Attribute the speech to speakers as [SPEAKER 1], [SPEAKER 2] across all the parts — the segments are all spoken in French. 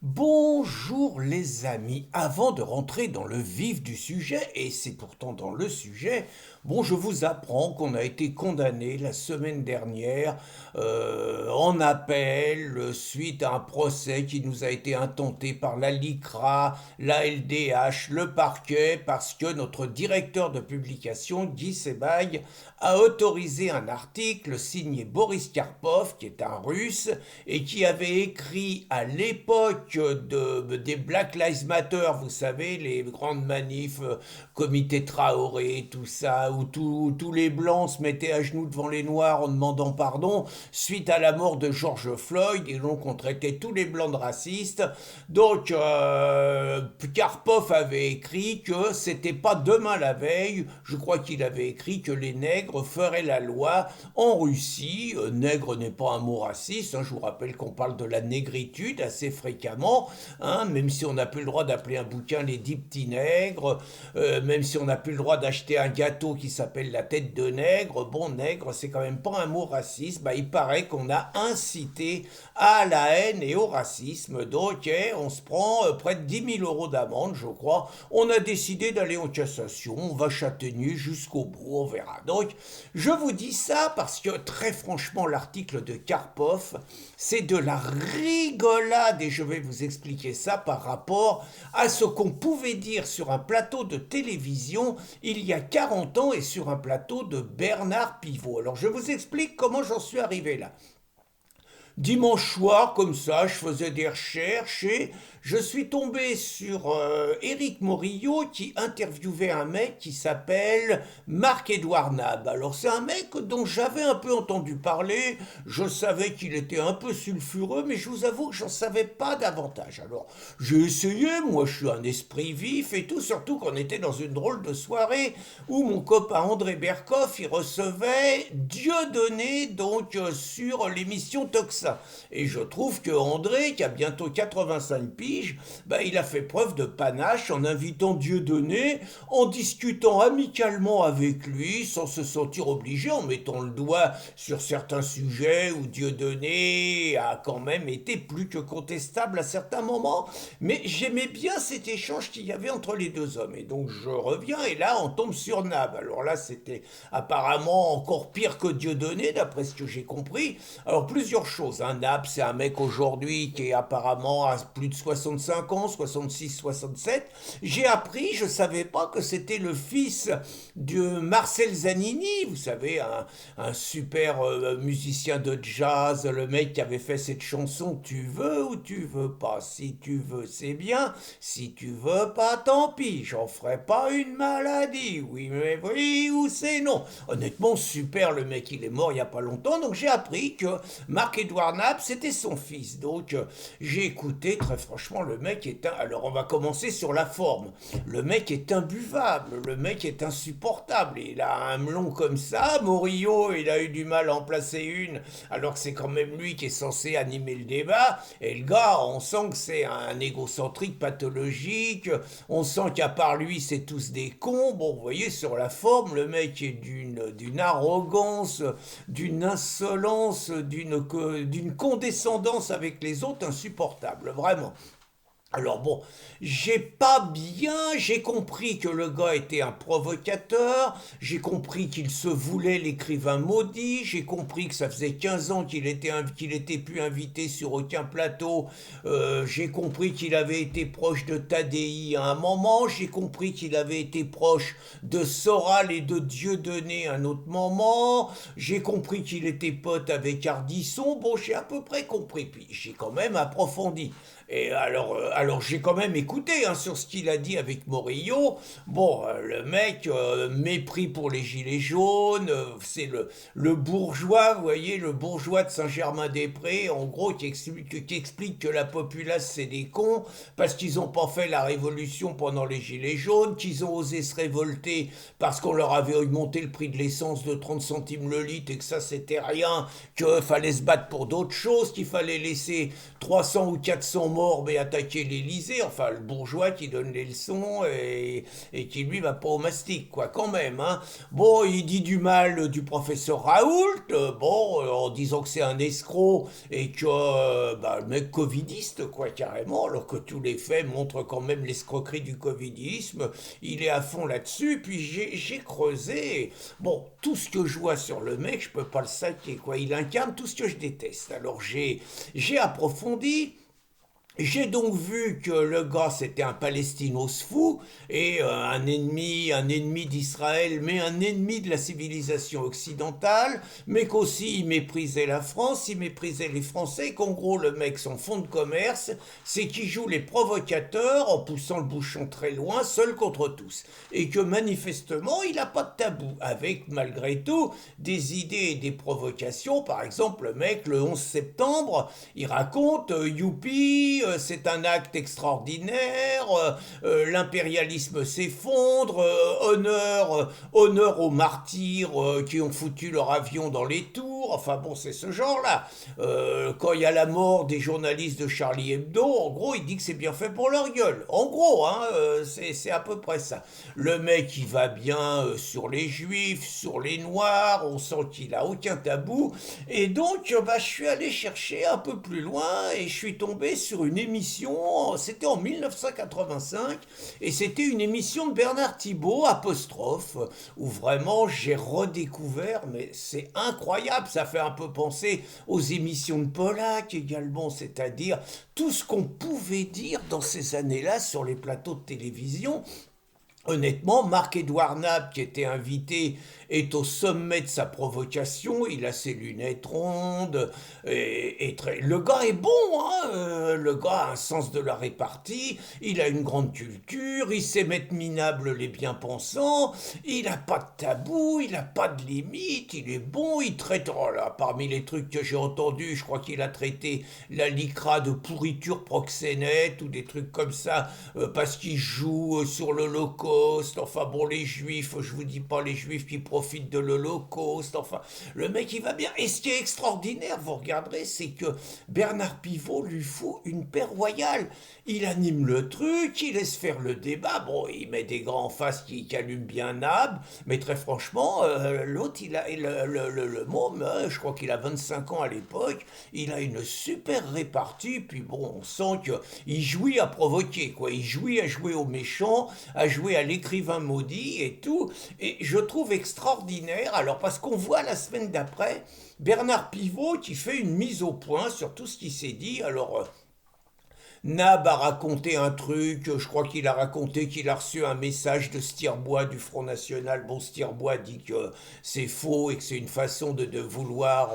[SPEAKER 1] Bonjour les amis, avant de rentrer dans le vif du sujet, et c'est pourtant dans le sujet, je vous apprends qu'on a été condamné la semaine dernière en appel suite à un procès qui nous a été intenté par la LICRA, la LDH, le parquet, parce que notre directeur de publication, Guy Sebaï, a autorisé un article signé Boris Karpov, qui est un russe, et qui avait écrit à l'époque des Black Lives Matter, vous savez, les grandes manifs, comité Traoré, tout ça, où tous les blancs se mettaient à genoux devant les noirs en demandant pardon, suite à la mort de George Floyd, et donc on traitait tous les blancs de racistes. Donc Karpov avait écrit que c'était pas demain la veille, je crois qu'il avait écrit que les nègres feraient la loi en Russie. Nègre n'est pas un mot raciste, je vous rappelle qu'on parle de la négritude assez fréquemment, même si on n'a plus le droit d'appeler un bouquin les 10 petits nègres, même si on n'a plus le droit d'acheter un gâteau qui s'appelle la tête de nègre. Bon, nègre, c'est quand même pas un mot raciste. Il paraît qu'on a incité à la haine et au racisme. Donc, on se prend près de 10 000 € d'amende, je crois. On a décidé d'aller en cassation. On va châtaigner jusqu'au bout, on verra. Donc, je vous dis ça parce que, très franchement, l'article de Karpov, c'est de la rigolade et je vais vous expliquer ça par rapport à ce qu'on pouvait dire sur un plateau de télévision il y a 40 ans et sur un plateau de Bernard Pivot. Alors je vous explique comment j'en suis arrivé là. Dimanche soir, comme ça, je faisais des recherches et je suis tombé sur Éric Morillo qui interviewait un mec qui s'appelle Marc-Édouard Nab. Alors c'est un mec dont j'avais un peu entendu parler, je savais qu'il était un peu sulfureux, mais je vous avoue que j'en savais pas davantage. Alors j'ai essayé, moi je suis un esprit vif et tout, surtout qu'on était dans une drôle de soirée où mon copain André Berkoff, il recevait Dieudonné donc sur l'émission Toxa. Et je trouve que André, qui a bientôt 85 piges, il a fait preuve de panache en invitant Dieudonné, en discutant amicalement avec lui, sans se sentir obligé, en mettant le doigt sur certains sujets où Dieudonné a quand même été plus que contestable à certains moments. Mais j'aimais bien cet échange qu'il y avait entre les deux hommes. Et donc je reviens et là on tombe sur Nab. Alors là c'était apparemment encore pire que Dieudonné, d'après ce que j'ai compris. Alors plusieurs choses. Nab, c'est un mec aujourd'hui qui est apparemment à plus de 65 ans, 66, 67. J'ai appris, je savais pas que c'était le fils de Marcel Zanini, vous savez, un super musicien de jazz, le mec qui avait fait cette chanson Tu veux ou tu veux pas. Si tu veux, c'est bien. Si tu veux pas, tant pis. J'en ferai pas une maladie. Oui, mais oui ou c'est non. Honnêtement, super, le mec, il est mort il y a pas longtemps. Donc j'ai appris que Marc-Édouard Nab, c'était son fils. Donc j'ai écouté, très franchement, le mec est un... Alors on va commencer sur la forme. Le mec est imbuvable. Le mec est insupportable. Il a un melon comme ça. Morillo, il a eu du mal à en placer une, alors que c'est quand même lui qui est censé animer le débat. Et le gars, on sent que c'est un égocentrique pathologique. On sent qu'à part lui, c'est tous des cons. Bon, vous voyez, sur la forme, le mec est d'une arrogance, d'une insolence, d'une condescendance avec les autres insupportable, vraiment. Alors bon, j'ai compris que le gars était un provocateur, j'ai compris qu'il se voulait l'écrivain maudit, j'ai compris que ça faisait 15 ans qu'il était plus invité sur aucun plateau, j'ai compris qu'il avait été proche de Tadei à un moment, j'ai compris qu'il avait été proche de Soral et de Dieudonné à un autre moment, j'ai compris qu'il était pote avec Ardisson, bon j'ai à peu près compris, puis j'ai quand même approfondi. Et alors j'ai quand même écouté sur ce qu'il a dit avec Morillo. Bon, le mec, mépris pour les gilets jaunes, c'est le bourgeois, vous voyez, le bourgeois de Saint-Germain-des-Prés, en gros, qui explique que la populace c'est des cons, parce qu'ils n'ont pas fait la révolution pendant les gilets jaunes, qu'ils ont osé se révolter parce qu'on leur avait augmenté le prix de l'essence de 30 centimes le litre et que ça c'était rien, qu'il fallait se battre pour d'autres choses, qu'il fallait laisser 300 ou 400 mort mais attaquer l'Élysée, enfin le bourgeois qui donne les leçons et qui lui va pas au mastic, quoi, quand même, hein. Bon, il dit du mal du professeur Raoult, bon, en disant que c'est un escroc et que bah, le mec covidiste, quoi, carrément, alors que tous les faits montrent quand même l'escroquerie du covidisme. Il est à fond là-dessus, puis j'ai creusé. Bon, tout ce que je vois sur le mec, je peux pas le saquer, quoi. Il incarne tout ce que je déteste. Alors j'ai approfondi. J'ai donc vu que le gars c'était un palestinos fou et un ennemi d'Israël, mais un ennemi de la civilisation occidentale, mais qu'aussi il méprisait la France, il méprisait les Français, qu'en gros le mec son fond de commerce, c'est qu'il joue les provocateurs en poussant le bouchon très loin, seul contre tous, et que manifestement il n'a pas de tabou, avec malgré tout des idées et des provocations. Par exemple, le mec le 11 septembre, il raconte youpi, c'est un acte extraordinaire, l'impérialisme s'effondre, honneur aux martyrs qui ont foutu leur avion dans les tours, enfin bon, c'est ce genre-là. Quand il y a la mort des journalistes de Charlie Hebdo, en gros, il dit que c'est bien fait pour leur gueule. En gros, hein, c'est à peu près ça. Le mec, il va bien sur les juifs, sur les noirs, on sent qu'il a aucun tabou, et donc, bah, je suis allé chercher un peu plus loin et je suis tombé sur une émission, c'était en 1985, et c'était une émission de Bernard Thibault, apostrophe, où vraiment j'ai redécouvert, mais c'est incroyable, ça fait un peu penser aux émissions de Pollack également, c'est-à-dire tout ce qu'on pouvait dire dans ces années-là sur les plateaux de télévision. Honnêtement, Marc-Édouard Nab, qui était invité, est au sommet de sa provocation. Il a ses lunettes rondes. Le gars est bon, hein, le gars a un sens de la répartie. Il a une grande culture. Il sait mettre minable les bien-pensants. Il n'a pas de tabou. Il n'a pas de limite. Il est bon. Il traite, oh là, parmi les trucs que j'ai entendus, je crois qu'il a traité la LICRA de pourriture proxénète ou des trucs comme ça, parce qu'il joue sur l'Holocauste. Enfin bon, les juifs, je vous dis pas les juifs qui profitent de l'Holocauste, enfin, le mec il va bien. Et ce qui est extraordinaire, vous regarderez, c'est que Bernard Pivot lui faut une paire royale. Il anime le truc, il laisse faire le débat, bon, il met des grands en face qui allument bien Nab, mais très franchement, l'autre, il a, le môme, hein, je crois qu'il a 25 ans à l'époque, il a une super répartie, puis bon, on sent qu'il jouit à provoquer, quoi, il jouit à jouer aux méchants, à jouer à l'écrivain maudit et tout, et je trouve extraordinaire, alors parce qu'on voit la semaine d'après, Bernard Pivot qui fait une mise au point sur tout ce qui s'est dit, alors... Nab a raconté un truc, je crois qu'il a raconté qu'il a reçu un message de Stirbois du Front National. Bon, Stirbois dit que c'est faux et que c'est une façon de vouloir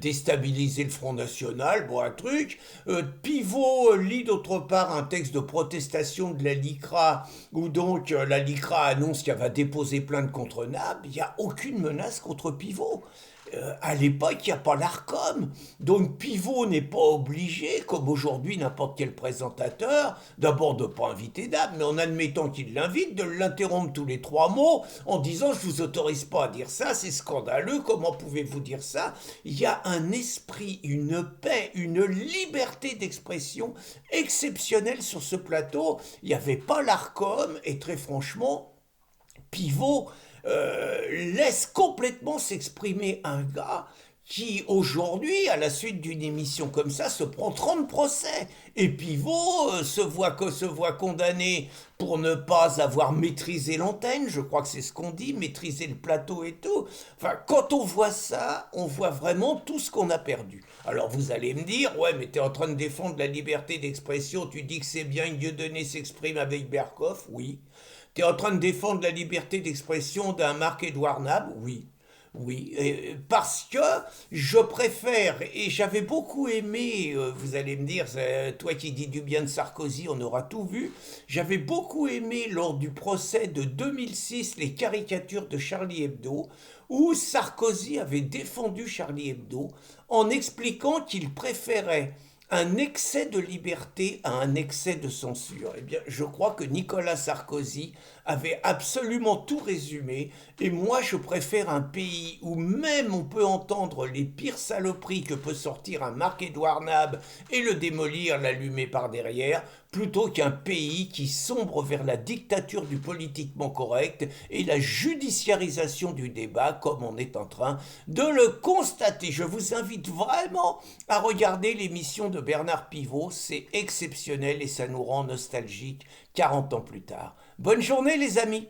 [SPEAKER 1] déstabiliser le Front National. Bon, un truc. Pivot lit d'autre part un texte de protestation de la LICRA, où donc la LICRA annonce qu'elle va déposer plainte contre Nab. Il n'y a aucune menace contre Pivot. À l'époque, il n'y a pas l'ARCOM. Donc Pivot n'est pas obligé, comme aujourd'hui n'importe quel présentateur, d'abord de ne pas inviter Nab, mais en admettant qu'il l'invite, de l'interrompre tous les 3 mots en disant « je vous autorise pas à dire ça, c'est scandaleux, comment pouvez-vous dire ça ?» Il y a un esprit, une paix, une liberté d'expression exceptionnelle sur ce plateau. Il n'y avait pas l'ARCOM et très franchement, Pivot laisse complètement s'exprimer un gars qui aujourd'hui, à la suite d'une émission comme ça, se prend 30 procès. Et Pivot se voit condamné pour ne pas avoir maîtrisé l'antenne, je crois que c'est ce qu'on dit, maîtriser le plateau et tout. Enfin, quand on voit ça, on voit vraiment tout ce qu'on a perdu. Alors vous allez me dire, ouais, mais t'es en train de défendre la liberté d'expression, tu dis que c'est bien que Dieudonné s'exprime avec Berkoff, oui. T'es en train de défendre la liberté d'expression d'un Marc-Édouard Nab? Oui. Oui, parce que je préfère, et j'avais beaucoup aimé, vous allez me dire, toi qui dis du bien de Sarkozy, on aura tout vu, j'avais beaucoup aimé lors du procès de 2006 les caricatures de Charlie Hebdo, où Sarkozy avait défendu Charlie Hebdo en expliquant qu'il préférait un excès de liberté à un excès de censure. Eh bien, je crois que Nicolas Sarkozy avait absolument tout résumé, et moi je préfère un pays où même on peut entendre les pires saloperies que peut sortir un Marc-Édouard Nab et le démolir, l'allumer par derrière, plutôt qu'un pays qui sombre vers la dictature du politiquement correct et la judiciarisation du débat comme on est en train de le constater. Je vous invite vraiment à regarder l'émission de Bernard Pivot, c'est exceptionnel et ça nous rend nostalgiques 40 ans plus tard. Bonne journée les amis!